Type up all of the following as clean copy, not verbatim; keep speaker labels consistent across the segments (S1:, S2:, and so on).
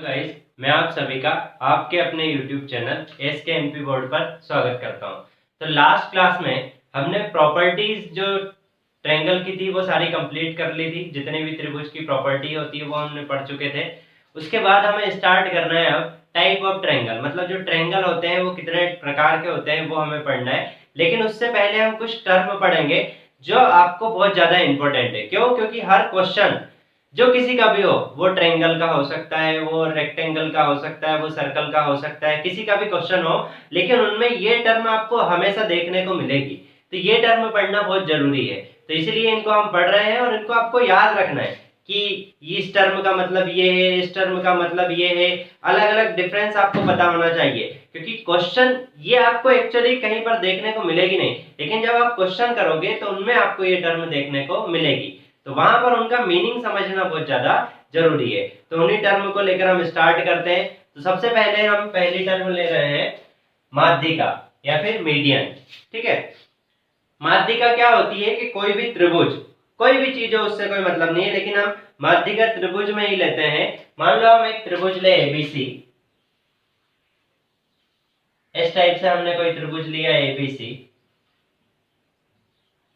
S1: Guys, मैं आप सभी का आपके अपने YouTube चैनल SKNP बोर्ड पर स्वागत करता हूं। तो लास्ट क्लास में हमने प्रॉपर्टीज जो ट्रायंगल की थी वो सारी कंप्लीट कर ली थी। जितनी भी त्रिभुज की प्रॉपर्टी होती है वो हमने पढ़ चुके थे। उसके बाद हमें स्टार्ट करना है अब टाइप ऑफ ट्रायंगल, मतलब जो ट्रायंगल होते हैं वो कितने प्रकार के होते हैं वो हमें पढ़ना है। लेकिन उससे पहले हम कुछ टर्म पढ़ेंगे जो आपको बहुत ज्यादा इंपॉर्टेंट है। क्यों? क्योंकि हर क्वेश्चन जो किसी का भी हो, वो ट्रायंगल का हो सकता है, वो रेक्टेंगल का हो सकता है, वो सर्कल का हो सकता है, किसी का भी क्वेश्चन हो, लेकिन उनमें ये टर्म आपको हमेशा देखने को मिलेगी। तो ये टर्म पढ़ना बहुत जरूरी है। तो इसलिए इनको हम पढ़ रहे हैं और इनको आपको याद रखना है कि इस टर्म का मतलब ये है, इस टर्म का मतलब ये है। अलग अलग डिफरेंस आपको पता होना चाहिए, क्योंकि क्वेश्चन ये आपको एक्चुअली कहीं पर देखने को मिलेगी नहीं, लेकिन जब आप क्वेश्चन करोगे तो उनमें आपको ये टर्म देखने को मिलेगी। तो वहां पर उनका मीनिंग समझना बहुत ज्यादा जरूरी है। तो उन्हीं टर्म को लेकर हम स्टार्ट करते हैं। तो सबसे पहले हम पहली टर्म ले रहे हैं माध्यिका या फिर मीडियन। ठीक है, माध्यिका क्या होती है कि कोई भी त्रिभुज, कोई भी चीज हो उससे कोई मतलब नहीं है, लेकिन हम माध्यिका त्रिभुज में ही लेते हैं। मान लो हम एक त्रिभुज ले एबीसी, इस टाइप से हमने कोई त्रिभुज लिया एबीसी।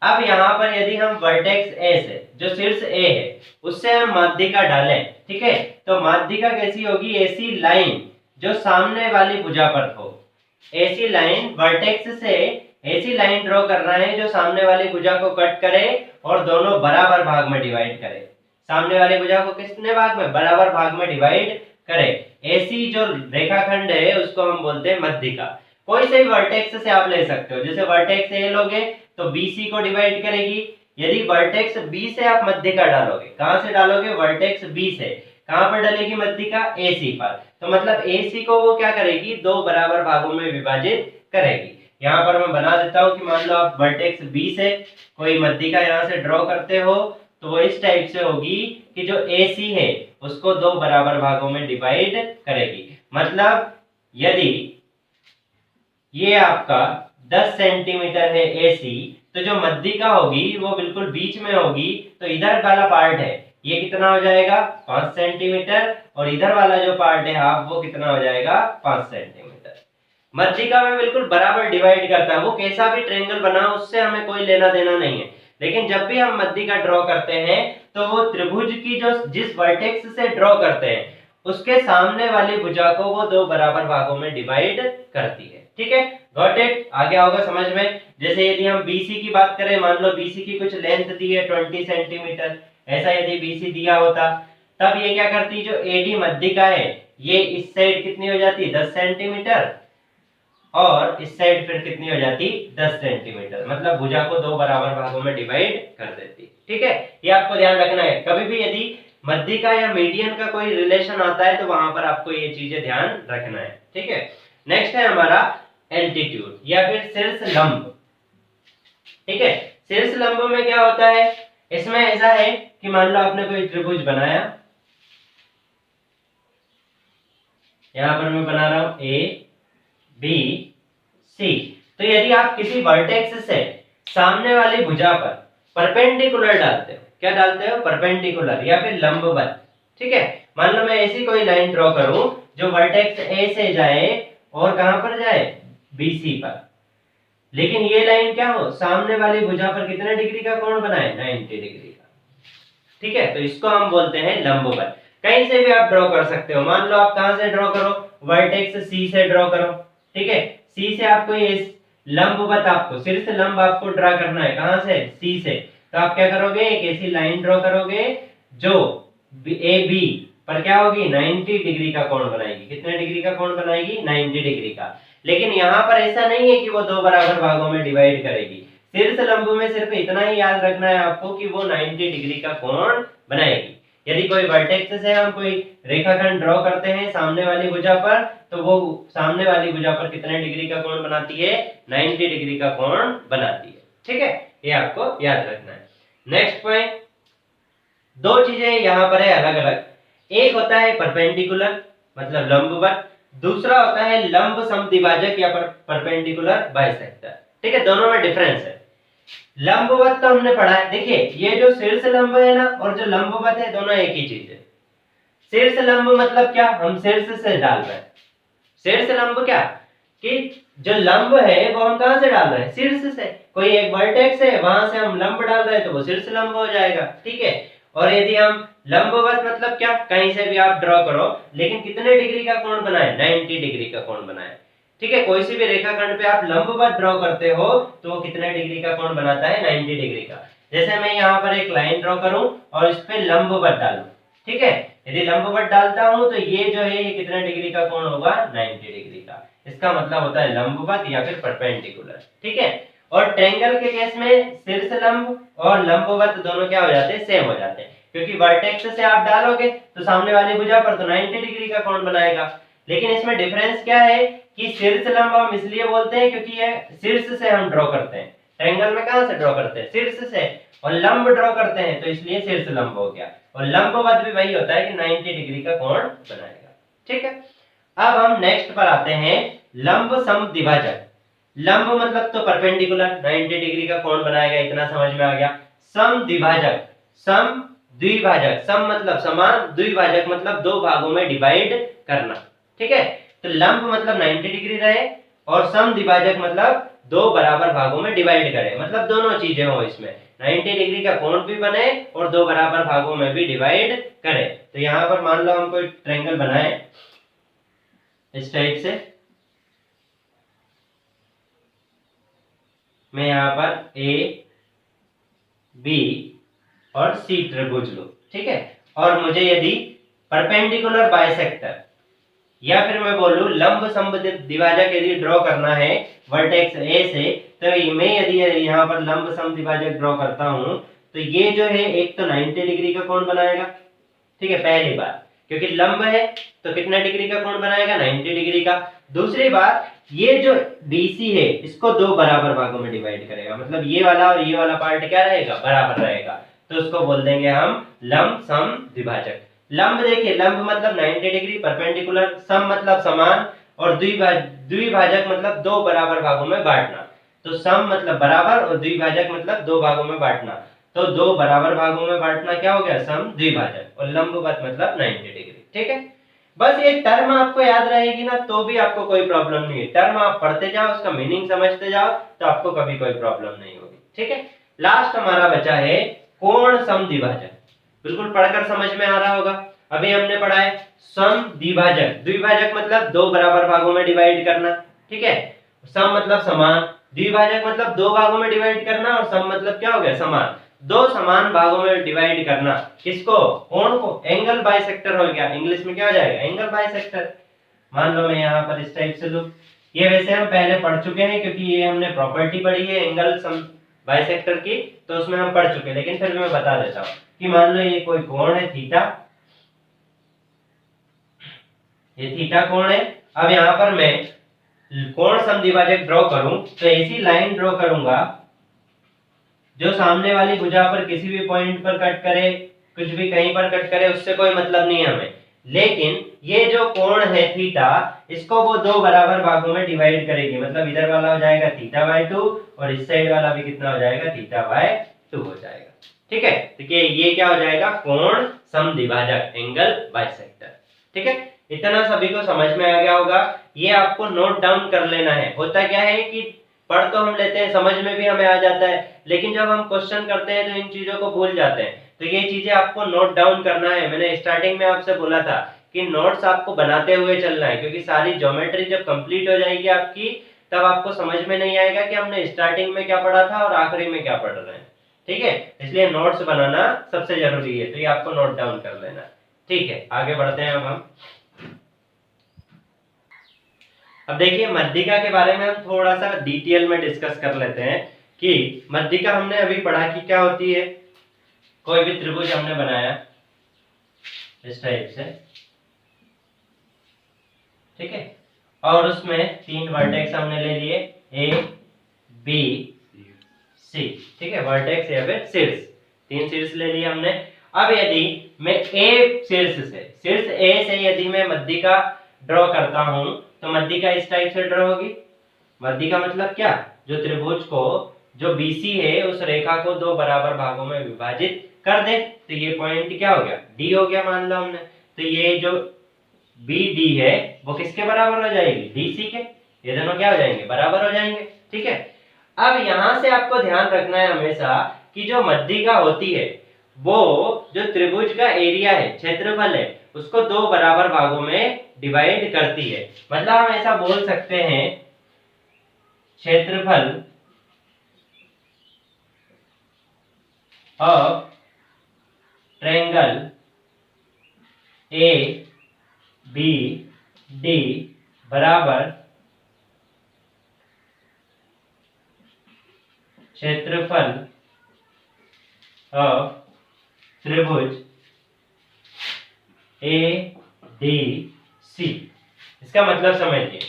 S1: अब यहाँ पर यदि हम वर्टेक्स ए से, जो शीर्ष ए है, उससे हम माध्यिका डालें, ठीक है, तो माध्यिका कैसी होगी? ऐसी लाइन जो सामने वाली भुजा पर हो। ऐसी लाइन वर्टेक्स से ऐसी लाइन ड्रॉ करना है जो सामने वाली भुजा को कट करे और दोनों बराबर भाग में डिवाइड करे। सामने वाली भुजा को कितने भाग में? बराबर भाग में डिवाइड करे। ऐसी जो रेखाखंड है उसको हम बोलते हैं माध्यिका। कोई से भी वर्टेक्स से आप ले सकते हो। जैसे वर्टेक्स ए लोगे तो बीसी को डिवाइड करेगी। यदि वर्टेक्स बी से आप माध्यिका डालोगे, कहां से डालोगे? वर्टेक्स बी से। कहां पर डालेगी माध्यिका? एसी पर। तो मतलब एसी को वो क्या करेगी? दो बराबर भागों में विभाजित करेगी। यहाँ पर मैं बना देता हूं कि मान लो आप वर्टेक्स बी से कोई माध्यिका यहाँ से ड्रॉ करते हो, तो वो इस टाइप से होगी कि जो एसी है उसको दो बराबर भागों में डिवाइड करेगी। मतलब यदि ये आपका 10 सेंटीमीटर है एसी, तो जो माध्यिका होगी वो बिल्कुल बीच में होगी। तो इधर वाला पार्ट है ये कितना हो जाएगा? 5 सेंटीमीटर, और इधर वाला जो पार्ट है हाफ, वो कितना हो जाएगा? 5 सेंटीमीटर। माध्यिका में बिल्कुल बराबर डिवाइड करता है। वो कैसा भी ट्रायंगल बना उससे हमें कोई लेना देना नहीं है, लेकिन जब भी हम माध्यिका ड्रॉ करते हैं तो वो त्रिभुज की जो जिस वर्टेक्स से ड्रॉ करते हैं उसके सामने वाली भुजा को वो दो बराबर भागों में डिवाइड करती है। ठीक है, गॉट इट? आ गया होगा समझ में। जैसे यदि हम बीसी की बात करें, मान लो बीसी की कुछ लेंथ दी है 20 सेंटीमीटर, ऐसा यदि बीसी दिया होता, तब ये क्या करती? जो एडी माध्यिका है ये इस साइड कितनी हो जाती? 10 सेंटीमीटर, और इस साइड फिर कितनी हो जाती? 10 सेंटीमीटर। मतलब भुजा को दो बराबर भागों में डिवाइड कर देती। ठीक है, ये आपको ध्यान रखना है। कभी भी यदि माध्यिका या मीडियन का कोई रिलेशन आता है तो वहां पर आपको ये चीजें ध्यान रखना है। ठीक है, नेक्स्ट है हमारा एल्टीट्यूड या फिर शीर्ष लंब। ठीक है, शीर्ष लंब में क्या होता है? इसमें ऐसा है कि मान लो आपने कोई त्रिभुज बनाया, यहां पर मैं बना रहा हूं ए बी सी। तो यदि आप किसी वर्टेक्स से सामने वाली भुजा पर परपेंडिकुलर डालते हो, क्या डालते हो? परपेंडिकुलर या फिर लंबवत। ठीक है, मान लो मैं ऐसी कोई लाइन ड्रॉ करूं जो वर्टेक्स ए से जाए और कहां पर जाए? बीसी पर। लेकिन ये लाइन क्या हो? सामने वाली भुजा पर कितने डिग्री का कोण बनाए? 90 डिग्री का। ठीक है, तो इसको हम बोलते हैं लंबवत। कहीं से भी आप ड्रॉ कर सकते हो। मान लो आप कहां से ड्रॉ करो? वर्टेक्स सी से ड्रॉ करो। ठीक है, सी से आपको ये लंबवत, आपको शीर्ष लंब आपको ड्रॉ करना है। कहां से? सी से। तो आप क्या करोगे? एक ऐसी लाइन ड्रॉ करोगे जो ए बी पर क्या होगी? 90 डिग्री का कोण बनाएगी। कितने डिग्री का कोण बनाएगी? 90 डिग्री का। लेकिन यहाँ पर ऐसा नहीं है कि वो दो बराबर भागों में डिवाइड करेगी। शीर्ष लंब में सिर्फ इतना ही याद रखना है आपको कि वो 90 डिग्री का कोण बनाएगी। यदि कोई वर्टेक्स से हम कोई रेखाखंड ड्रॉ करते हैं सामने वाली भुजा पर, तो वो सामने वाली भुजा पर कितने डिग्री का कोण बनाती है? 90 डिग्री का कोण बनाती है। ठीक है, ये आपको याद रखना है। नेक्स्ट पॉइंट, दो चीजें यहाँ पर है अलग अलग। एक होता है परपेंडिकुलर मतलब लंबवत, दूसरा होता है लंब समद्विभाजक या परपेंडिकुलर बाइसेक्टर। ठीक है, दोनों में डिफरेंस है। लंबवत तो हमने पढ़ा है। देखिए, ये जो शीर्ष लंब है ना और जो लंबवत है, दोनों एक ही चीज है। शीर्ष लंब मतलब क्या, हम शीर्ष से डाल रहे हैं। शीर्ष लंब क्या, कि जो लंब है वो हम कहां से डाल रहे हैं, शीर्ष से। कोई एक वर्टेक्स है, वहां से हम लंब डाल रहे हैं तो वो शीर्ष लंब हो जाएगा, ठीक है। और यदि हम लंबवत मतलब क्या, कहीं से भी आप ड्रॉ करो, लेकिन कितने डिग्री का कोण बनाए, 90 डिग्री का कोण बनाए, ठीक है। कोई सी भी रेखाखंड पे आप लंबवत ड्रॉ करते हो तो वो कितने डिग्री का कोण बनाता है, 90 डिग्री का। जैसे मैं यहाँ पर एक लाइन ड्रॉ करूं और इस पे लंबवत डालूं, ठीक है। यदि लंबवत डालता हूं तो ये जो है ये कितने डिग्री का कोण होगा, 90 डिग्री का। इसका मतलब होता है लंबवत या फिर परपेंडिकुलर, ठीक है। और ट्रायंगल के केस में शीर्ष लंब और लंबवत दोनों क्या हो जाते हैं, सेम हो जाते हैं, क्योंकि वर्टेक्स से आप डालोगे तो सामने वाली भुजा पर तो 90 डिग्री का कोण बनाएगा। लेकिन इसमें डिफरेंस क्या है कि शीर्ष लंब हम इसलिए बोलते हैं क्योंकि ये शीर्ष से हम ड्रॉ करते हैं। ट्रायंगल में कहां से ड्रॉ करते हैं, शीर्ष से, और लंब ड्रॉ करते हैं तो इसलिए शीर्ष लंब हो गया। और लंबवत भी वही होता है कि 90 डिग्री का कोण बनाएगा, ठीक है। अब हम नेक्स्ट पर आते हैं, लंब समद्विभाजक। लंब मतलब तो परपेंडिकुलर 90 डिग्री का कोण बनाएगा, इतना समझ में आ गया। समद्विभाजक, सम द्विभाजक, सम मतलब समान, द्विभाजक मतलब दो भागों में डिवाइड करना, ठीक है। तो लंब मतलब 90 डिग्री रहे और समद्विभाजक मतलब दो बराबर भागों में डिवाइड करे, मतलब दोनों चीजें हो इसमें, 90 डिग्री का कोण भी बने और दो बराबर भागों में भी डिवाइड करे। तो यहाँ पर मान लो हम कोई ट्रायंगल बनाए इस टाइप से, मैं यहाँ पर ए बी और सी त्रिभुज लूं, ठीक है। और मुझे यदि परपेंडिकुलर बाइसेक्टर या फिर मैं बोलूं लंब समद्विभाजक यदि ड्रॉ करना है वर्टेक्स ए से, तो मैं यदि यहाँ पर लंब समद्विभाजक ड्रॉ करता हूं तो ये जो है एक तो 90 डिग्री का कोण बनाएगा, ठीक है, पहली बात, क्योंकि लंब है तो कितना डिग्री का कोण बनाएगा, 90 डिग्री का। दूसरी बात, ये जो BC है इसको दो बराबर भागों में डिवाइड करेगा, मतलब ये वाला और ये वाला पार्ट क्या रहेगा, बराबर रहेगा, तो उसको बोल देंगे हम लंब समद्विभाजक। लंब देखिए, लंब मतलब 90 डिग्री, परपेंडिकुलर, सम मतलब समान, और द्विभाजक मतलब दो बराबर भागों में बांटना। तो सम मतलब बराबर और द्विभाजक मतलब दो भागों में बांटना, तो दो बराबर भागों में बांटना क्या हो गया, सम द्विभाजक, और लंबवत मतलब 90 डिग्री, ठीक है। बस ये टर्म आपको याद रहेगी ना तो भी आपको कोई प्रॉब्लम नहीं है, टर्म आप पढ़ते जाओ, उसका मीनिंग समझते जाओ तो आपको कभी कोई प्रॉब्लम नहीं होगी, ठीक है। लास्ट हमारा बचा है कोण समद्विभाजक, बिल्कुल पढ़कर समझ में आ रहा होगा। अभी हमने पढ़ा है समद्विभाजक, द्विभाजक मतलब दो बराबर भागों में डिवाइड करना, ठीक है। सम मतलब समान, द्विभाजक मतलब दो भागों में डिवाइड करना, और सम मतलब क्या हो गया, समान, दो समान भागों में डिवाइड करना। किसको, कोण को, एंगल बाइसेक्टर हो गया, इंग्लिश में क्या हो जाएगा, एंगल बाइसेक्टर। मान लो मैं यहाँ पर इस टाइप से लूं, ये वैसे हम पहले पढ़ चुके हैं क्योंकि ये हमने प्रॉपर्टी पढ़ी है एंगल बाइसेक्टर की, तो उसमें हम पढ़ चुके हैं, लेकिन फिर भी मैं बता देता हूँ कि मान लो ये कोई कोण है थीटा, ये थीटा कोण है। अब यहाँ पर मैं कोण समद्विभाजक ड्रॉ करूं तो ऐसी लाइन ड्रॉ करूंगा जो सामने वाली भुजा पर किसी भी पॉइंट पर कट करे, कुछ भी कहीं पर कट करे, उससे कोई मतलब नहीं है हमें, लेकिन ये जो कोण है थीटा, इसको वो दो बराबर भागों में डिवाइड करेगी, मतलब इधर वाला हो जाएगा थीटा बाय 2 और इस साइड वाला भी कितना हो जाएगा, थीटा बाय 2 हो जाएगा, ठीक है। तो ये क्या हो जाएगा, कोण समद्विभाजक, एंगल बाइसेक्टर, ठीक है। इतना सभी को समझ में आ गया होगा, ये आपको नोट डाउन कर लेना है। होता क्या है कि पढ़ तो हम लेते हैं, समझ में भी हमें आ जाता है, लेकिन जब हम क्वेश्चन करते हैं तो इन चीजों को भूल जाते हैं, तो ये चीजें आपको नोट डाउन करना है। मैंने स्टार्टिंग में आपसे बोला था कि नोट्स आपको बनाते हुए चलना है, क्योंकि सारी ज्योमेट्री जब कंप्लीट हो जाएगी आपकी, तब आपको समझ में नहीं आएगा कि हमने स्टार्टिंग में क्या पढ़ा था और आखिरी में क्या पढ़ रहे हैं, ठीक है। इसलिए नोट्स बनाना सबसे जरूरी है, तो ये आपको नोट डाउन कर लेना, ठीक है। आगे बढ़ते हैं अब हम। अब देखिए मध्यिका के बारे में हम थोड़ा सा डिटेल में डिस्कस कर लेते हैं कि मध्यिका हमने अभी पढ़ा कि क्या होती है। कोई भी त्रिभुज हमने बनाया इस टाइप से, ठीक है, और उसमें तीन वर्टेक्स हमने ले लिए, ए बी सी, ठीक है, वर्टेक्स या फिर शीर्ष, तीन शीर्ष ले लिए हमने। अब यदि मैं ए शीर्ष ए से यदि मैं मध्यिका ड्रॉ करता हूं तो मध्यिका इस टाइप से ड्रॉ होगी। मध्यिका मतलब क्या, जो त्रिभुज को, जो BC है उस रेखा को दो बराबर भागों में विभाजित कर दे, तो ये पॉइंट क्या हो गया, D हो गया मान लो हमने। तो ये जो बी डी है वो किसके बराबर हो जाएगी, डी सी के। ये दोनों क्या हो जाएंगे, बराबर हो जाएंगे। ठीक है, अब यहां से आपको ध्यान रखना है हमेशा कि जो मध्यिका होती है वो जो त्रिभुज का एरिया है, क्षेत्रफल है, उसको दो बराबर भागों में डिवाइड करती है। मतलब हम ऐसा बोल सकते हैं, क्षेत्रफल of triangle a b d बराबर क्षेत्रफल ऑफ त्रिभुज ए डी सी। इसका मतलब समझिए,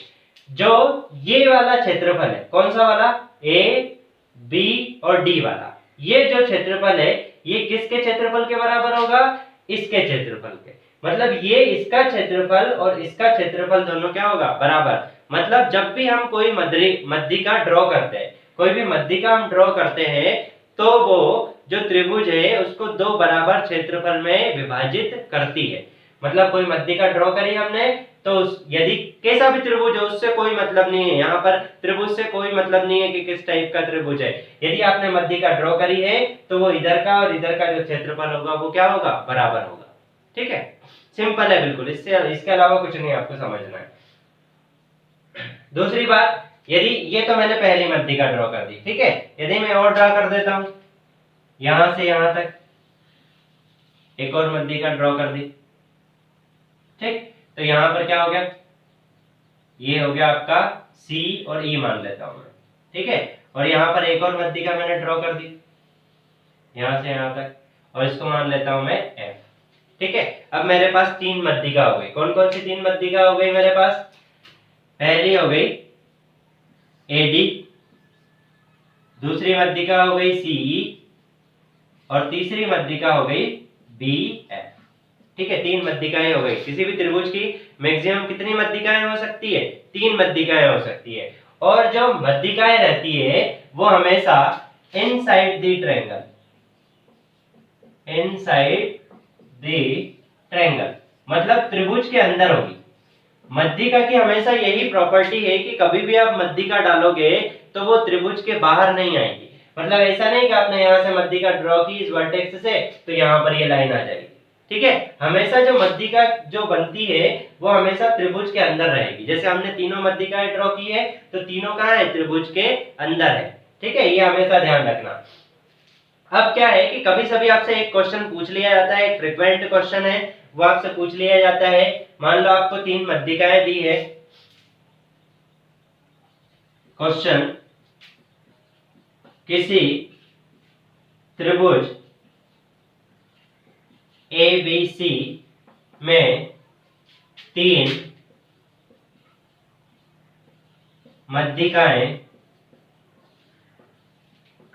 S1: जो ये वाला क्षेत्रफल है, कौन सा वाला, ए बी और डी वाला, ये जो क्षेत्रफल है ये किसके क्षेत्रफल के बराबर होगा, इसके क्षेत्रफल के। मतलब ये इसका क्षेत्रफल और इसका क्षेत्रफल दोनों क्या होगा, बराबर। मतलब जब भी हम कोई मध्यिका ड्रॉ करते हैं, कोई भी मध्यिका हम ड्रॉ करते हैं, तो वो जो त्रिभुज है उसको दो बराबर क्षेत्रफल में विभाजित करती है। मतलब कोई मध्यिका ड्रॉ करी हमने, तो यदि कैसा भी त्रिभुज हो उससे कोई मतलब नहीं है, यहाँ पर त्रिभुज से कोई मतलब नहीं है कि किस टाइप का त्रिभुज है। यदि आपने मध्यिका ड्रॉ करी है तो वो इधर का और इधर का जो क्षेत्रफल होगा वो क्या होगा, बराबर होगा। ठीक है, सिंपल है बिल्कुल, इसके अलावा कुछ नहीं आपको समझना है। दूसरी बात, यदि ये तो मैंने पहली मध्यिका ड्रॉ कर दी, ठीक है, यदि मैं और ड्रॉ कर देता हूं, यहां से यहां तक एक और मध्यिका ड्रॉ कर दी, ठीक, तो यहां पर क्या हो गया, ये हो गया आपका C और E मान लेता हूं मैं। ठीक है, और यहां पर एक और मध्यिका मैंने ड्रॉ कर दी, यहां से यहां तक, और इसको मान लेता हूं मैं F। ठीक है, अब मेरे पास तीन मध्यिका हो गई। कौन कौन सी तीन मध्यिका हो गई मेरे पास, पहली हो गई AD, दूसरी मध्यिका हो गई CE और तीसरी मध्यिका हो गई BF। ठीक है, तीन मध्यिकाएं हो गई। किसी भी त्रिभुज की मैक्सिमम कितनी मध्यिकाएं हो सकती है, तीन मध्यिकाएं हो सकती है। और जो मध्यिकाएं रहती है वो हमेशा inside the triangle, inside the triangle मतलब त्रिभुज के अंदर होगी। मध्यिका की हमेशा यही प्रॉपर्टी है कि कभी भी आप मध्यिका डालोगे तो वो त्रिभुज के बाहर नहीं आएगी। मतलब ऐसा नहीं कि आपने यहाँ से मध्यिका ड्रॉ की इस वर्टेक्स से तो यहाँ पर ये लाइन आ जाएगी। ठीक है, हमेशा जो मध्यिका जो बनती है वो हमेशा त्रिभुज के अंदर रहेगी। जैसे हमने तीनों मध्यिकाएं ड्रॉ की है तो तीनों कहाँ है, त्रिभुज के अंदर है। ठीक है, ये हमेशा ध्यान रखना। अब क्या है कि कभी सभी आपसे एक क्वेश्चन पूछ लिया जाता है, एक फ्रीक्वेंट क्वेश्चन है, वो आपसे पूछ लिया जाता है। मान लो आपको तीन मध्यिकाएं दी है, क्वेश्चन किसी त्रिभुज ABC में तीन मध्यिकाएं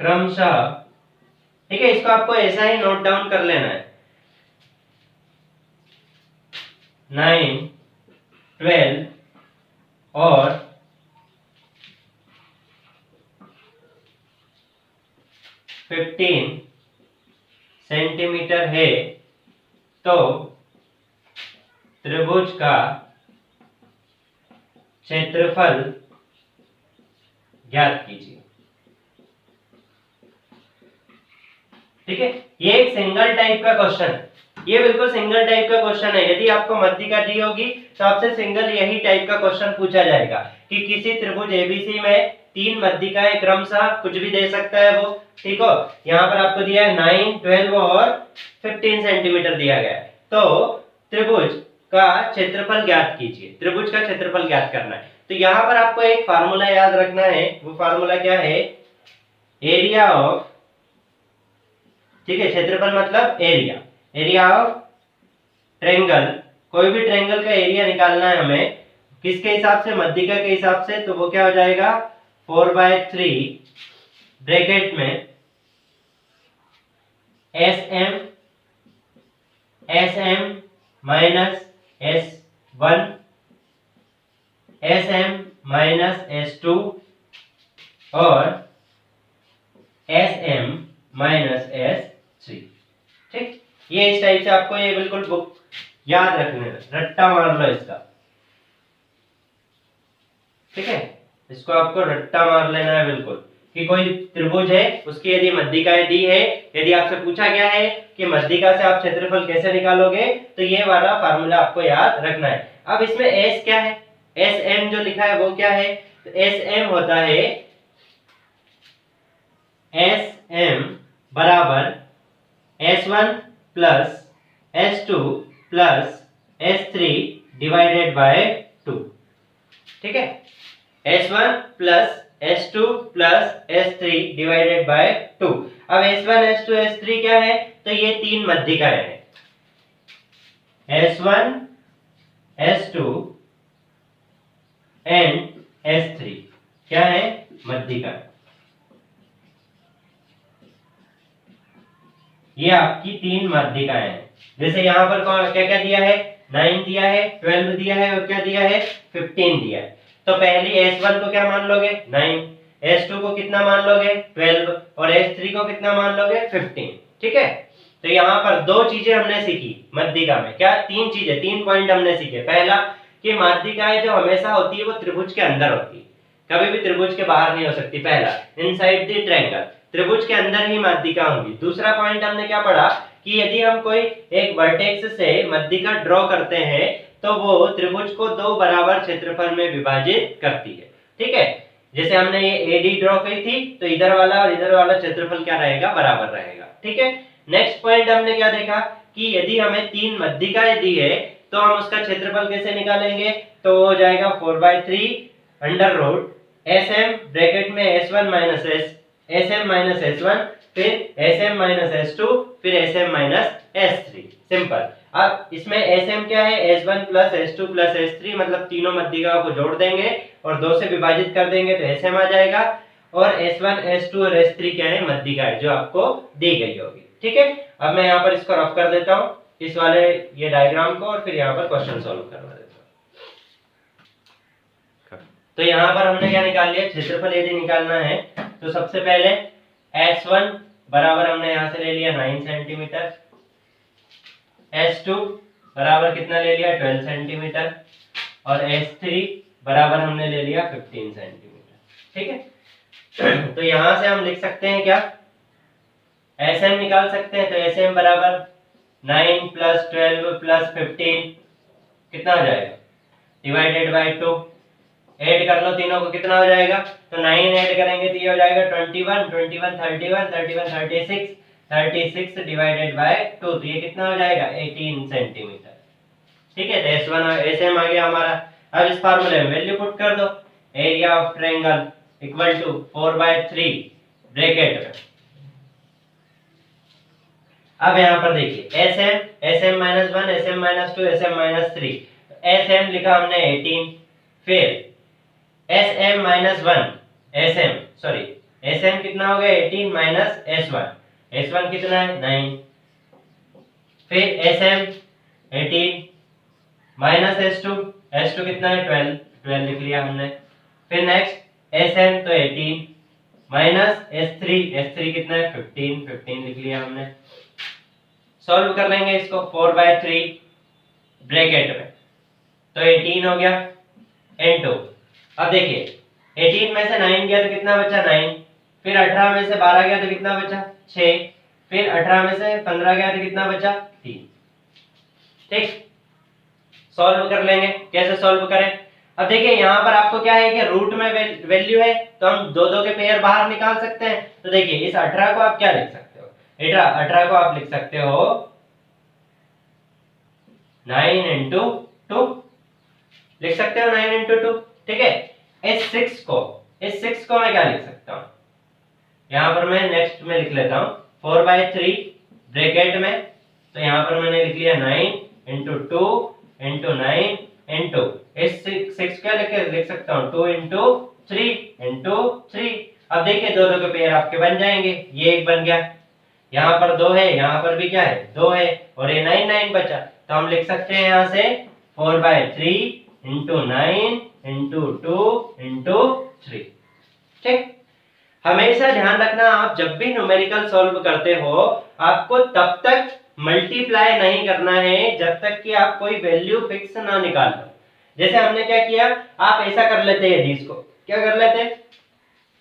S1: क्रमशः, ठीक है, इसको आपको ऐसा ही नोट डाउन कर लेना है, 9, 12 और 15 सेंटीमीटर है, तो त्रिभुज का क्षेत्रफल ज्ञात कीजिए। ठीक है, ये एक सिंगल टाइप का क्वेश्चन, ये बिल्कुल सिंगल टाइप का क्वेश्चन है। यदि आपको मध्यिका दी होगी तो आपसे सिंगल यही टाइप का क्वेश्चन पूछा जाएगा कि किसी त्रिभुज ABC में तीन मध्यिकाएं क्रमशः, कुछ भी दे सकता है वो, ठीक हो। यहाँ पर आपको दिया है 9, 12 और 15 सेंटीमीटर दिया गया है। तो त्रिभुज का क्षेत्रफल ज्ञात कीजिए, त्रिभुज का क्षेत्रफल ज्ञात करना है। तो यहाँ पर आपको एक फार्मूला याद रखना है, वो फार्मूला क्या है, एरिया ऑफ, ठीक है, क्षेत्रफल मतलब एरिया, एरिया ऑफ ट्रायंगल, कोई भी ट्रायंगल का एरिया निकालना है हमें, किसके हिसाब से, मध्यिका के हिसाब से। तो वो क्या हो जाएगा, 4/3 ब्रैकेट में SM minus S1 SM minus S2 और SM माइनस S3। ठीक, ये इस टाइप से आपको ये बिल्कुल बुक याद रखना, रट्टा मार लो इसका, ठीक है। इसको आपको रट्टा मार लेना है बिल्कुल, कि कोई त्रिभुज है, उसकी यदि मध्यिकाएं दी है, यदि आपसे पूछा गया है कि मध्यिका से आप क्षेत्रफल कैसे निकालोगे, तो ये वाला फार्मूला आपको याद रखना है। अब इसमें एस क्या है, एस एम जो लिखा है वो क्या है, तो एस एम होता है एस एम बराबर S1 plus S2 plus S3 divided by 2, ठीक है। S1 plus S2 plus S3 divided by 2। अब S1 S2 S3 क्या है, तो ये तीन मध्यिकाएं हैं, S1 S2 एंड S3 क्या है, मध्यिका। ये आपकी तीन मध्यिकाएं हैं। जैसे यहाँ पर कौन क्या क्या दिया है, 9 दिया है, 12 दिया है और क्या दिया है, 15 दिया है। तो पहली S1 को क्या मान लोगे, 9, S2 को कितना मान लोगे, 12 और S3 को कितना मान लोगे, 15, ठीक है। तो यहाँ पर दो चीजें हमने सीखी मध्यिका में, क्या, तीन चीजें, 3 पॉइंट हमने सीखे। पहला कि मध्यिकाएं जो हमेशा होती है वो त्रिभुज के अंदर होती है, कभी भी त्रिभुज के बाहर नहीं हो सकती। पहला, इनसाइड द ट्रायंगल, त्रिभुज के अंदर ही मध्यिका होगी। दूसरा पॉइंट हमने क्या पढ़ा कि यदि हम कोई एक वर्टेक्स से मध्यिका ड्रॉ करते हैं तो वो त्रिभुज को दो बराबर क्षेत्रफल में विभाजित करती है, ठीक है। जैसे हमने ये एडी ड्रॉ की थी, तो इधर वाला और इधर वाला क्षेत्रफल क्या रहेगा, बराबर रहेगा, ठीक है। नेक्स्ट पॉइंट हमने क्या देखा कि यदि हमें तीन मध्यिकाएं दी है तो हम उसका क्षेत्रफल कैसे निकालेंगे, तो हो जाएगा 4/3 अंडर रूट sm ब्रैकेट में s1 minus s, sm minus s1, फिर sm माइनस s2, फिर sm माइनस s3, सिंपल। अब इसमें sm क्या है, s1 plus s2 plus s3, मतलब तीनों मध्यिकाओं को जोड़ देंगे और 2 से विभाजित कर देंगे तो sm आ जाएगा। और s1 s2 और s3 क्या है, मध्यिकाएं जो आपको दी गई होगी, ठीक है। अब मैं यहाँ पर इसको रफ कर देता हूँ, इस वाले ये डायग्राम को, और फिर यहाँ पर क्वेश्चन सॉल्व करवा देता हूँ। तो यहाँ पर हमने क्या निकाल लिया, क्षेत्रफल यदि निकालना है तो सबसे पहले S1 बराबर हमने यहाँ से ले लिया 9 सेंटीमीटर, S2 बराबर कितना ले लिया 12 सेंटीमीटर, और S3 बराबर हमने ले लिया 15 सेंटीमीटर, ठीक है। तो यहाँ से हम लिख सकते हैं क्या, SM निकाल सकते हैं। तो SM बराबर 9 प्लस 12 प्लस 15 कितना हो जाएगा, डिवाइडेड बाय 2, ऐड कर लो तीनों को, कितना हो जाएगा, तो 9 ऐड करेंगे तो ये हो जाएगा 21, 21 31, 31 36, 36 डिवाइडेड बाय 2, तो ये कितना हो जाएगा 18 सेंटीमीटर, ठीक है। तो S1 SM आ गया हमारा। अब इस फार्मूले में वैल्यू पुट कर दो, area of triangle equal to 4/3 bracket में। अब यहाँ पर देखिए SM, SM minus 1, SM minus 2, SM minus 3, SM लिखा हमने 18, फिर SM माइनस 1, SM कितना हो गया 18 माइनस S1 कितना है 9, फिर SM 18 माइनस S2 कितना है 12 लिख लिया हमने, फिर नेक्स्ट SM तो 18 माइनस S3 कितना है 15 लिख लिया हमने। सॉल्व कर लेंगे इसको 4/3 ब्रैकेट में, तो 18 हो गया n2। अब देखिए 18 में से 9 गया तो कितना बचा 9, फिर 18 में से 12 गया तो कितना बचा 6, फिर 18 में से 15 गया तो कितना बचा 3, ठीक। सॉल्व कर लेंगे, कैसे सॉल्व करें। अब देखिए यहाँ पर आपको क्या है कि रूट में वैल्यू है तो हम दो दो के पेयर बाहर निकाल सकते हैं। तो देखिए इस 18 को आप क्या लिख सकते हो, 18 को आप लिख सकते हो 9 into 2 लिख सकते हो, 9 into 2, ठीक है। इस 6 को मैं क्या लिख सकता हूँ, यहाँ पर मैं नेक्स्ट में लिख लेता हूँ 4/3 ब्रैकेट में, तो यहाँ पर मैंने लिख लिया 9 into 2 into 9 into इस 6 क्या लिख सकता हूँ 2 into 3 into 3। अब देखिए दो दो के पेयर आपके बन जाएंगे, ये एक बन गया, यहाँ पर 2 है, यहाँ पर भी क्या है 2 है, और ये 9 बचा, तो हम लिख सकते हैं यहाँ से 4/3 into 9 into 2 into 3, ठीक। हमेशा ध्यान रखना, आप जब भी न्यूमेरिकल सॉल्व करते हो आपको तब तक मल्टीप्लाई नहीं करना है जब तक कि आप कोई वैल्यू फिक्स ना निकाल लो। जैसे हमने क्या किया, आप ऐसा कर लेते हैं, यदि इसको क्या कर लेते,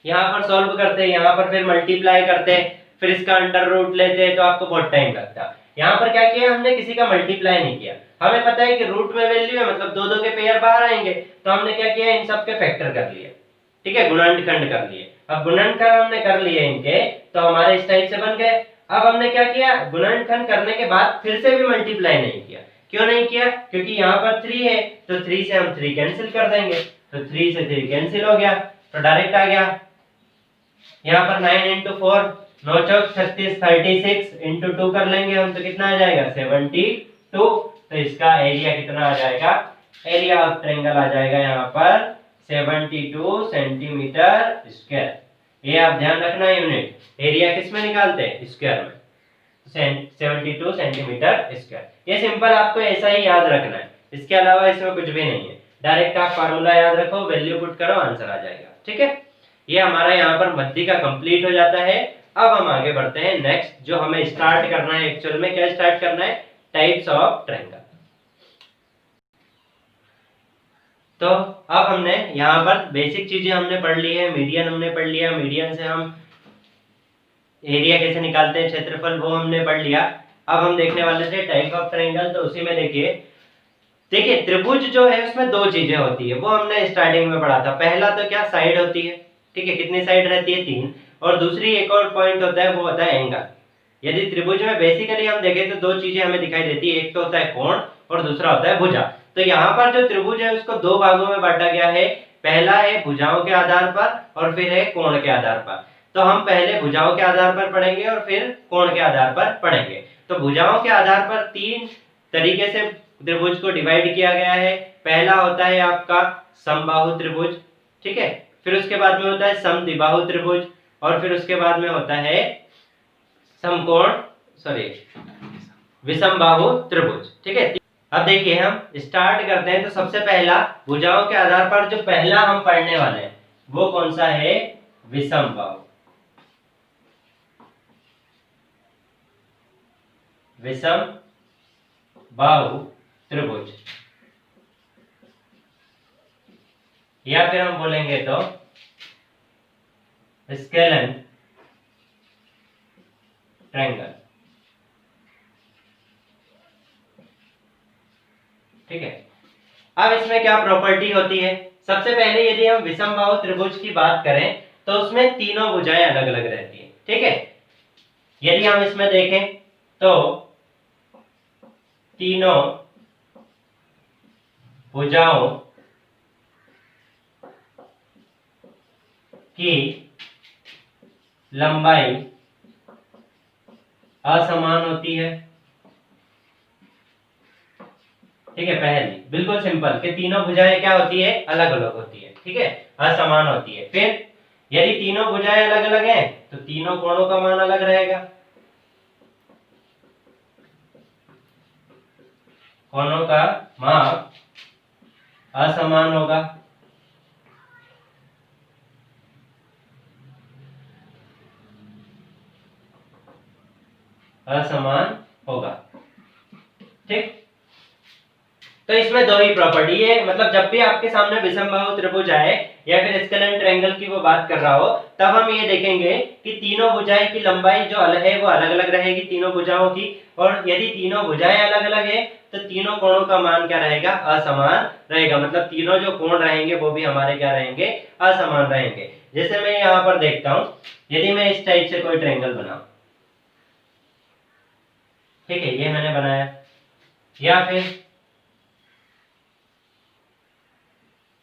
S1: यहाँ पर सॉल्व करते, यहाँ पर फिर मल्टीप्लाई करते, फिर इसका अंडर रूट लेते, तो आपको बहुत टाइम लगता। यहाँ पर क्या किया हमने, किसी का मल्टीप्लाई नहीं किया, हमें पता है कि रूट में वैल्यू है, मतलब दो दो के पेयर बाहर आएंगे, तो हमने क्या किया, इन सब के फैक्टर कर लिए, ठीक है, गुणनखंड कर लिए। अब गुणनखंड हमने कर लिए इनके, तो हमारे इस टाइप से बन गए। अब हमने क्या किया, गुणनखंड करने के बाद फिर से भी मल्टीप्लाई नहीं किया। क्यों नहीं किया, क्योंकि यहाँ पर 3 है, तो 3 से हम 3 कैंसिल कर देंगे, तो 3 से 3 कैंसिल हो गया, तो डायरेक्ट आ गया। यहाँ पर 9 into 4 9 चौक 36, 36 into 2 कर लेंगे हम, तो कितना आ जाएगा 72। तो इसका एरिया कितना आ जाएगा, एरिया ऑफ ट्रायंगल आ जाएगा यहाँ पर 72 सेंटीमीटर स्क्वायर। ये आप ध्यान रखना, यूनिट एरिया किस में निकालते हैं, स्क्वायर में, 72 सेंटीमीटर स्क्वायर। ये सिंपल आपको ऐसा ही याद रखना है, इसके अलावा इसमें कुछ भी नहीं है। डायरेक्ट आप फार्मूला याद रखो, वैल्यू पुट करो, आंसर आ जाएगा, ठीक है। ये हमारा यहाँ पर मध्य का कंप्लीट हो जाता है। अब हम आगे बढ़ते हैं नेक्स्ट, जो हमें स्टार्ट करना है, एक्चुअल में क्या स्टार्ट करना है, टाइप्स ऑफ ट्रायंगल। तो अब हमने यहाँ पर बेसिक चीजें हमने पढ़ ली है, मीडियन हमने पढ़ लिया, मीडियन से हम एरिया कैसे निकालते हैं, क्षेत्रफल, वो हमने पढ़ लिया। अब हम देखने वाले थे टाइप ऑफ ट्रायंगल, तो उसी में देखिए त्रिभुज जो है उसमें दो चीजें होती है, वो हमने स्टार्टिंग में पढ़ा था। पहला तो क्या, साइड होती है, ठीक है, कितनी साइड रहती है, 3, और दूसरी एक और पॉइंट होता है, वो होता है एंगल। यदि त्रिभुज में बेसिकली हम देखें तो दो चीजें हमें दिखाई देती है, एक तो होता है कोण और दूसरा होता है भुजा। तो यहाँ पर जो त्रिभुज है उसको दो भागों में बांटा गया है, पहला है भुजाओं के आधार पर और फिर है कोण के आधार पर। तो हम पहले भुजाओं के आधार पर पढ़ेंगे और फिर कोण के आधार पर पढ़ेंगे। तो भुजाओं के आधार पर 3 तरीके से त्रिभुज को डिवाइड किया गया है। पहला होता है आपका समबाहु त्रिभुज, ठीक है, फिर उसके बाद में होता है समद्विबाहु त्रिभुज, और फिर उसके बाद में होता है विषमबाहु त्रिभुज, ठीक है। अब देखिए हम स्टार्ट करते हैं। तो सबसे पहला भुजाओं के आधार पर जो पहला हम पढ़ने वाले हैं वो कौन सा है, विषमबाहु। विषमबाहु त्रिभुज, या फिर हम बोलेंगे तो स्केलन ट्रायंगल, ठीक है। अब इसमें क्या प्रॉपर्टी होती है, सबसे पहले यदि हम विषमबाहु त्रिभुज की बात करें तो उसमें तीनों भुजाएं अलग अलग रहती है, ठीक है। यदि हम इसमें देखें तो तीनों भुजाओं की लंबाई असमान होती है, ठीक है। पहली बिल्कुल सिंपल कि तीनों भुजाएं क्या होती है, अलग अलग होती है, ठीक है, असमान होती है। फिर यदि तीनों भुजाएं अलग अलग हैं तो तीनों कोणों का मान अलग रहेगा, कोणों का माप असमान होगा। असमान होगा, ठीक। तो इसमें दो ही प्रॉपर्टी है, मतलब जब भी आपके सामने विषमबाहु त्रिभुज आए या फिर स्केलन ट्रायंगल की वो बात कर रहा हो, तब हम ये देखेंगे कि तीनों भुजाएं की लंबाई जो अलग है वो अलग अलग रहेगी तीनों भुजाओं की, और यदि तीनों भुजाएं अलग अलग है तो तीनों कोणों का मान क्या रहेगा, असमान रहेगा। मतलब तीनों जो कोण रहेंगे वो भी हमारे क्या रहेंगे, असमान रहेंगे। जैसे मैं यहाँ पर देखता हूं, यदि मैं इस टाइप से कोई ट्रायंगल बनाऊं, ठीक है, ये मैंने बनाया, या फिर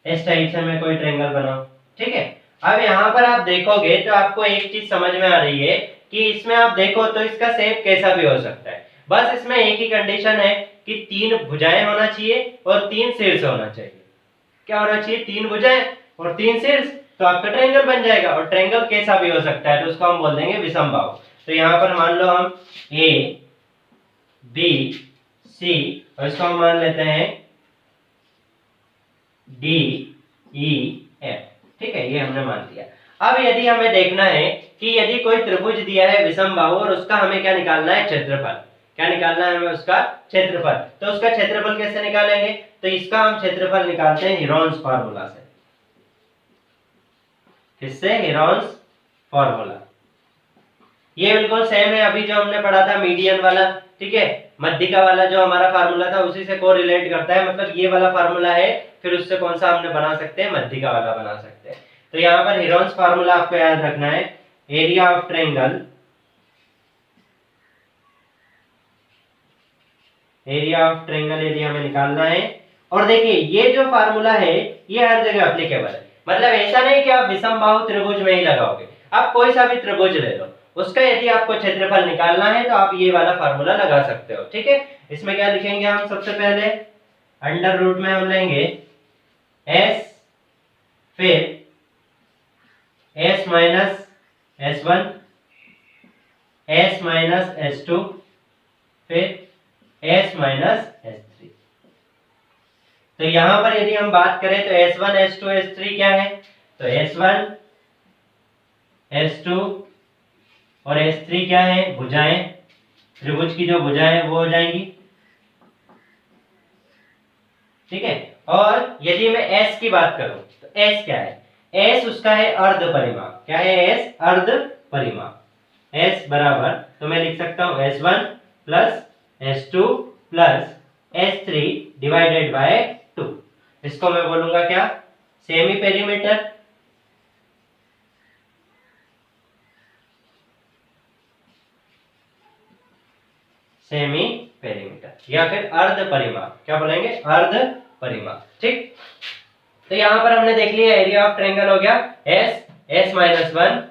S1: इस टाइप से मैं कोई ट्रायंगल बनाऊं, ठीक है। अब यहाँ पर आप देखोगे तो आपको एक चीज समझ में आ रही है कि इसमें आप देखो तो इसका शेप कैसा भी हो सकता है, बस इसमें एक ही कंडीशन है कि 3 भुजाएं होना चाहिए और 3 शीर्ष होना चाहिए। क्या होना चाहिए, 3 भुजाएं और 3 शीर्ष, तो आपका ट्रायंगल बन जाएगा। और ट्रायंगल कैसा भी हो सकता है, तो उसको हम बोल देंगे विषमबाहु। तो यहाँ पर मान लो हम ए बी सी, और इसको हम मान लेते हैं डी ई एफ, ठीक है, ये हमने मान लिया। अब यदि हमें देखना है कि यदि कोई त्रिभुज दिया है विषमबाहु और उसका हमें क्या निकालना है, क्षेत्रफल। क्या निकालना है हमें? उसका क्षेत्रफल। तो उसका क्षेत्रफल कैसे निकालेंगे? तो इसका हम क्षेत्रफल निकालते हैं हेरोन्स फार्मूला से। किससे? Heron's formula. ये बिल्कुल सेम है अभी जो हमने पढ़ा था मीडियन वाला, ठीक है, मध्यिका वाला जो हमारा फार्मूला था उसी से कोरिलेट करता है। मतलब ये वाला फार्मूला है, फिर उससे कौन सा हमने बना सकते हैं? मध्यिका वाला बना सकते हैं। तो यहाँ पर हेरोन्स फार्मूला आपको याद रखना है, area of triangle, area of triangle यदि हमें निकालना है। और देखिए ये जो फार्मूला है ये हर जगह एप्लीकेबल है। मतलब ऐसा नहीं कि आप विषमबाहु त्रिभुज में ही लगाओगे, आप कोई सा भी त्रिभुज ले लो, उसका यदि आपको क्षेत्रफल निकालना है तो आप ये वाला फार्मूला लगा सकते हो, ठीक है। इसमें क्या लिखेंगे हम? सबसे पहले अंडर रूट में हम लेंगे s, फिर s minus s1, s minus s2, फिर s माइनस s3। तो यहां पर यदि हम बात करें तो s1 s2 s3 क्या है? तो s1 s2 और s3 क्या है? भुजाएं, त्रिभुज की जो भुजाएं वो हो जाएंगी, ठीक है। और यदि मैं s की बात करूं तो s क्या है? s उसका है अर्ध परिमाप। क्या है s? अर्ध परिमाप। s बराबर, तो मैं लिख सकता हूं s1 plus s2 plus s3 divided by 2। इसको मैं बोलूंगा क्या? Semi perimeter. सेमी पेरीमीटर या फिर अर्ध परिमाप। क्या बोलेंगे? अर्ध परिमाप, ठीक। तो यहां पर हमने देख लिया एरिया ऑफ ट्रायंगल हो गया s माइनस 1,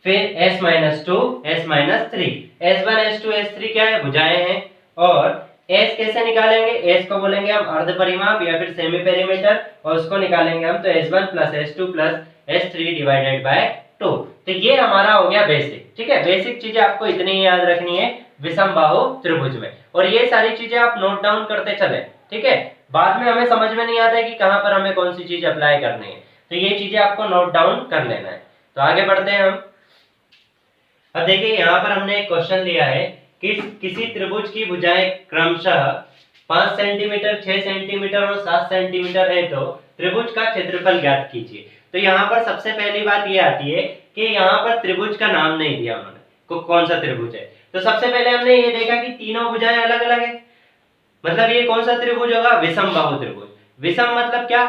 S1: फिर s minus 2, s minus 3। s1 s2 s3 क्या है? भुजाएं हैं। और s कैसे निकालेंगे? s को बोलेंगे हम अर्ध परिमाप या फिर सेमी पेरीमीटर, और उसको निकालेंगे हम तो s1 plus s2 plus s3 divided by 2। तो ये हमारा हो गया बेसिक, ठीक है। बेसिक चीजें आपको इतनी ही याद रखनी है विषमबाहु त्रिभुज में, और ये सारी चीजें आप नोट डाउन करते चले, ठीक है। बाद में हमें समझ में नहीं आता है कि कहां पर हमें कौन सी चीज अप्लाई करनी है, तो ये चीजें आपको नोट डाउन कर लेना है। तो आगे बढ़ते हैं हम। अब देखिए यहाँ पर हमने एक क्वेश्चन लिया है कि किसी त्रिभुज की भुजाएं क्रमशः 5 सेंटीमीटर, 6 सेंटीमीटर और 7 सेंटीमीटर है तो त्रिभुज का क्षेत्रफल ज्ञात कीजिए। तो यहाँ पर सबसे पहली बात ये आती है कि यहाँ पर त्रिभुज का नाम नहीं दिया उन्होंने, कौन सा त्रिभुज है। तो सबसे पहले हमने ये देखा कि तीनों भुजाएं अलग अलग है, मतलब ये कौन सा त्रिभुज होगा? विषमबाहु त्रिभुज। विषम मतलब क्या?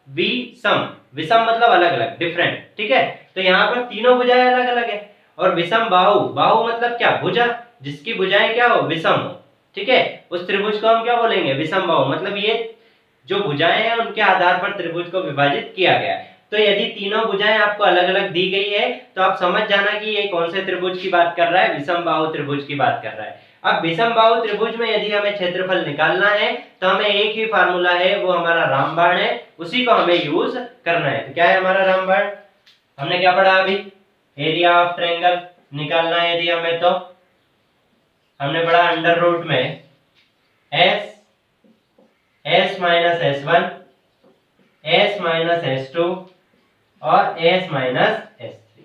S1: विषम, विषम मतलब अलग अलग, डिफरेंट, ठीक है। तो यहाँ पर तीनों भुजाएं अलग अलग है। और विषमबाहु, बाहु मतलब क्या? भुजा, जिसकी भुजाएं क्या हो? विषम हो, ठीक है। उस त्रिभुज को हम क्या बोलेंगे? विषमबाहु। मतलब ये जो भुजाएं हैं उनके आधार पर त्रिभुज को विभाजित किया गया है। तो यदि तीनों भुजाएं आपको अलग अलग दी गई है तो आप समझ जाना कि ये कौन से त्रिभुज की बात कर रहा है? विषमबाहु त्रिभुज की बात कर रहा है। अब विषमबाहु त्रिभुज में यदि हमें क्षेत्रफल निकालना है तो हमें एक ही फार्मूला है, वो हमारा रामबाण है, उसी को हमें यूज करना है। तो क्या है हमारा रामबाण? हमने क्या पढ़ा अभी? एरिया ऑफ ट्रायंगल निकालना है यदि हमें, तो हमने पढ़ा अंडर रूट में s minus s1, s minus s2 और s माइनस s3।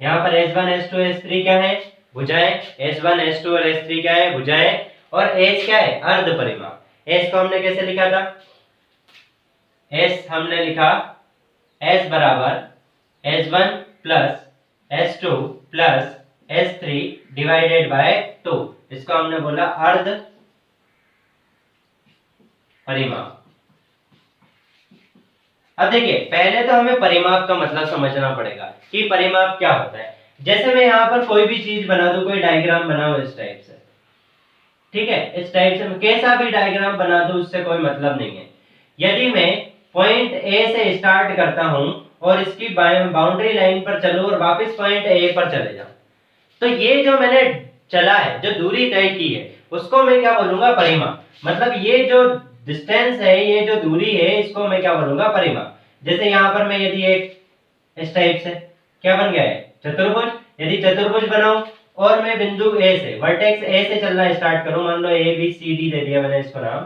S1: यहाँ पर s1 s2 s3 क्या है? भुजाएं। s1 s2 और s3 क्या है? भुजाएं। और s क्या है? अर्ध परिमाप। s को हमने कैसे लिखा था? s हमने लिखा s बराबर s1 plus s2 plus s3 divided by 2। इसको हमने बोला अर्ध परिमाप। अब देखिए पहले तो हमें परिमाप का मतलब समझना पड़ेगा कि परिमाप क्या होता है। जैसे मैं यहाँ पर कोई भी चीज बना दूं, कोई डायग्राम बनाओ इस टाइप से, ठीक है, इस टाइप से कैसा भी डायग्राम बना दूं उससे कोई मतलब नहीं है। यदि मैं पॉइंट ए से स्टार्ट करता हूं और इसकी बाउंड्री लाइन पर चलूं और वापस पॉइंट ए पर चले जाऊं, तो ये जो मैंने चला है, जो दूरी तय की है, उसको मैं क्या बोलूंगा? परिमाप। मतलब ये जो डिस्टेंस है, ये जो दूरी है, इसको मैं क्या बोलूंगा? परिमाप। जैसे यहाँ पर मैं यदि एक इस टाइप से क्या बन गया है? चतुर्भुज। यदि चतुर्भुज बनाऊं और मैं बिंदु ए से, वर्टेक्स ए से चलना स्टार्ट करूं, मान लो ए बी सी डी दे दिया मैंने इसको नाम,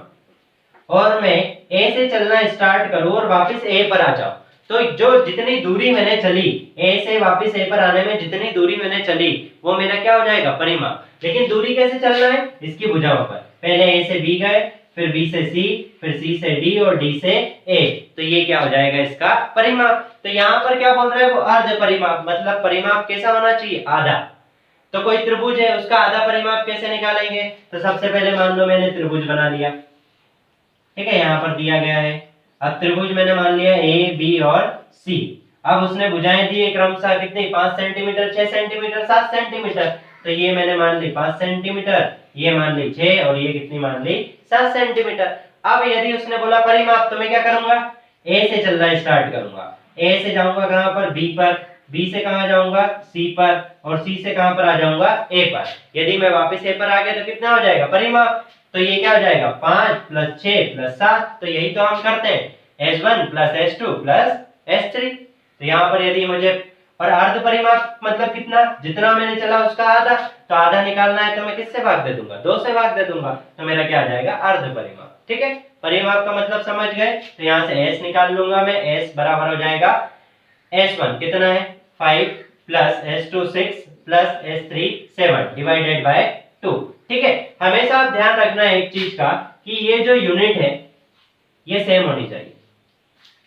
S1: और मैं ए से चलना स्टार्ट करूं और वापस ए पर आ जाऊं, तो जो जितनी दूरी मैंने चली ए से वापस ए पर आने में जितनी दूरी मैंने चली वो मेरा क्या हो जाएगा परिमाप। लेकिन दूरी कैसे चलना है इसकी भुजाओं पर, पहले ए से बी गए, फिर बी से सी, फिर सी से डी और डी से ए, तो ये क्या हो जाएगा इसका परिमाप। तो यहाँ पर क्या बोल रहे हैं वो अर्ध परिमाप, मतलब परिमाप कैसा होना चाहिए आधा। तो कोई त्रिभुज है उसका आधा परिमाप कैसे निकालेंगे, तो सबसे पहले मान लो मैंने त्रिभुज बना लिया, ठीक है, यहाँ पर दिया गया है। अब त्रिभुज मैंने मान लिया ए बी और सी। अब उसने भुजाएं दी क्रमशः कितनी 5 सेंटीमीटर 6 सेंटीमीटर 7 सेंटीमीटर, तो ये मैंने मान ली 5 सेंटीमीटर, ये मान ली 6 और ये कितनी मान ली 7 सेंटीमीटर। अब यदि उसने बोला परिमाप तो मैं क्या करूंगा ए से चलना स्टार्ट करूंगा, ए से जाऊंगा कहां पर बी पर, बी से कहां जाऊंगा सी पर और सी से कहां पर आ जाऊंगा ए पर। यदि मैं वापस ए पर आ गया तो कितना हो जाएगा परिमाप, तो ये क्या हो जाएगा 5 + 6 + 7, तो यही तो हम करते हैं S1 + S2 + S3। तो यहाँ पर यदि मुझे और अर्ध परिमाप मतलब कितना, जितना मैंने चला उसका आधा, तो आधा निकालना है तो मैं किससे भाग दे दूंगा 2 से भाग दे दूंगा, तो मेरा क्या आ जाएगा अर्ध परिमाप। ठीक है, परिमाप का मतलब समझ गए। तो यहाँ से S निकाल लूंगा मैं, S बराबर हो जाएगा S1 कितना है 5 + S2 6 + S3 7 डिवाइडेड बाय 2। ठीक है, हमेशा आप ध्यान रखना है एक चीज का कि ये जो यूनिट है ये सेम होनी चाहिए।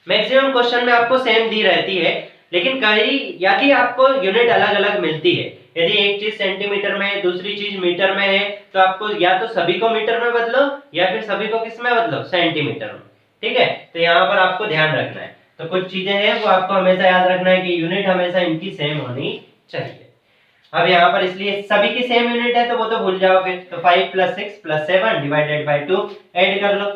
S1: मैक्सिमम क्वेश्चन में आपको सेम दी रहती है, लेकिन कई यदि आपको यूनिट अलग अलग मिलती है, यदि एक चीज सेंटीमीटर में है दूसरी चीज मीटर में है, तो आपको या तो सभी को मीटर में बदलो या फिर सभी को किस में बदलो सेंटीमीटर में। ठीक है, तो यहाँ पर आपको ध्यान रखना है। तो कुछ चीजें हैं वो आपको हमेशा याद रखना है कि यूनिट हमेशा इनकी सेम होनी चाहिए। अब यहाँ पर इसलिए सभी की सेम यूनिट है तो वो तो भूल जाओ फिर, तो 5 + 6 + 7 डिवाइडेड बाय 2 ऐड कर लो।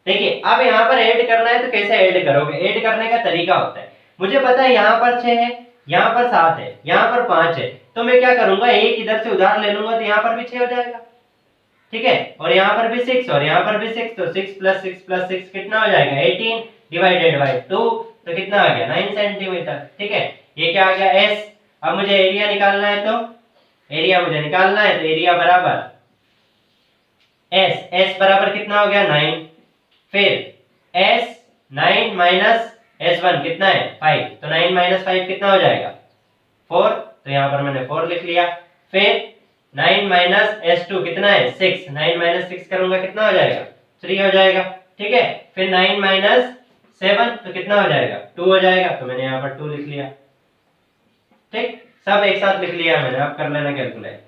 S1: देखिए अब यहाँ पर ऐड करना है तो कैसे ऐड करोगे, ऐड करने का तरीका होता है, मुझे पता है यहाँ पर 6 है, यहाँ पर 7 है, यहाँ पर 5 है, तो मैं क्या करूंगा एक इधर से उधार ले लूंगा तो यहाँ पर भी 6 हो जाएगा। ठीक है, और यहाँ पर भी 6 और यहाँ पर भी 6, तो 6 + 6 + 6 कितना हो जाएगा 18 डिवाइडेड बाय 2, तो कितना आ गया 9 सेंटीमीटर। ठीक है, ये क्या आ गया S। अब मुझे एरिया निकालना है, तो एरिया मुझे निकालना है, तो एरिया बराबर S बराबर कितना हो गया 9, फिर S 9 - S1 कितना है 5, तो 9 - 5 कितना हो जाएगा 4, तो यहाँ पर मैंने 4 लिख लिया। फिर 9 - S2 कितना है 6, 9 - 6 करूंगा कितना हो जाएगा 3 हो जाएगा। ठीक है, फिर 9 - 7 तो कितना हो जाएगा 2 हो जाएगा, तो मैंने यहाँ पर 2 लिख लिया। ठीक, सब एक साथ लिख लिया मैंने, अब कर लेना कैलकुलेट।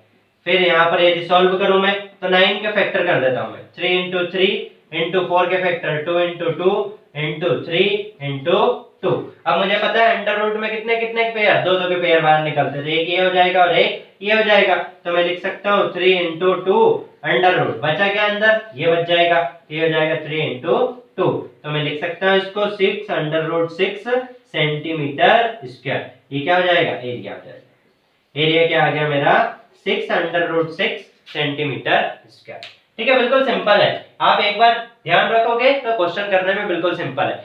S1: फिर यहाँ पर यदि सॉल्व करूं मैं तो 9 के फैक्टर कर देता हूं मैं, 3 × 3 × 4 के फैक्टर 2 × 2 × 3 × 2। अब मुझे पता है अंडर रूट में कितने कितने के पेयर, दो के पेयर बाहर निकलते थे, एक ये हो जाएगा और एक ये हो जाएगा, तो मैं लिख सकता हूँ 3 × 2 अंडर रूट, बचा क्या अंदर ये बच जाएगा, ये हो जाएगा 3 × 2, तो मैं लिख सकता हूँ इसको 6 √6 सेंटीमीटर स्क्वायर। ये क्या हो जाएगा एरिया हो जाएगा। एरिया क्या आ गया मेरा 6 √6 सेंटीमीटर स्क्वायर। ठीक है, बिल्कुल सिंपल है, आप एक बार ध्यान रखोगे तो क्वेश्चन करने में बिल्कुल सिंपल है।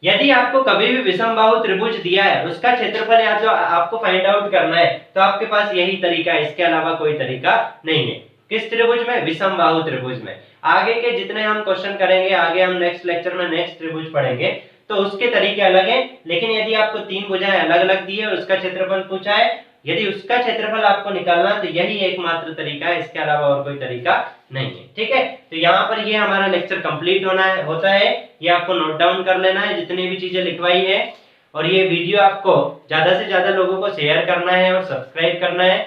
S1: यदि आपको कभी भी विषमबाहु त्रिभुज दिया है उसका क्षेत्रफल या तो आपको फाइंड आउट करना है, तो आपके पास यही तरीका है, इसके अलावा कोई तरीका नहीं है। किस त्रिभुज में, विषमबाहु त्रिभुज में। आगे के जितने हम क्वेश्चन करेंगे, आगे हम नेक्स्ट लेक्चर में नेक्स्ट त्रिभुज पढ़ेंगे, तो उसके तरीके अलग हैं। लेकिन यदि आपको 3 भुजाएं अलग अलग दी है और उसका क्षेत्रफल पूछा है, यदि उसका क्षेत्रफल आपको निकालना तो यही एकमात्र तरीका है, इसके अलावा और कोई तरीका नहीं है। ठीक है, तो यहाँ पर ये हमारा लेक्चर कंप्लीट होता है, ये आपको नोट डाउन कर लेना है जितनी भी चीजें लिखवाई है, और ये वीडियो आपको ज्यादा से ज्यादा लोगों को शेयर करना है और सब्सक्राइब करना है।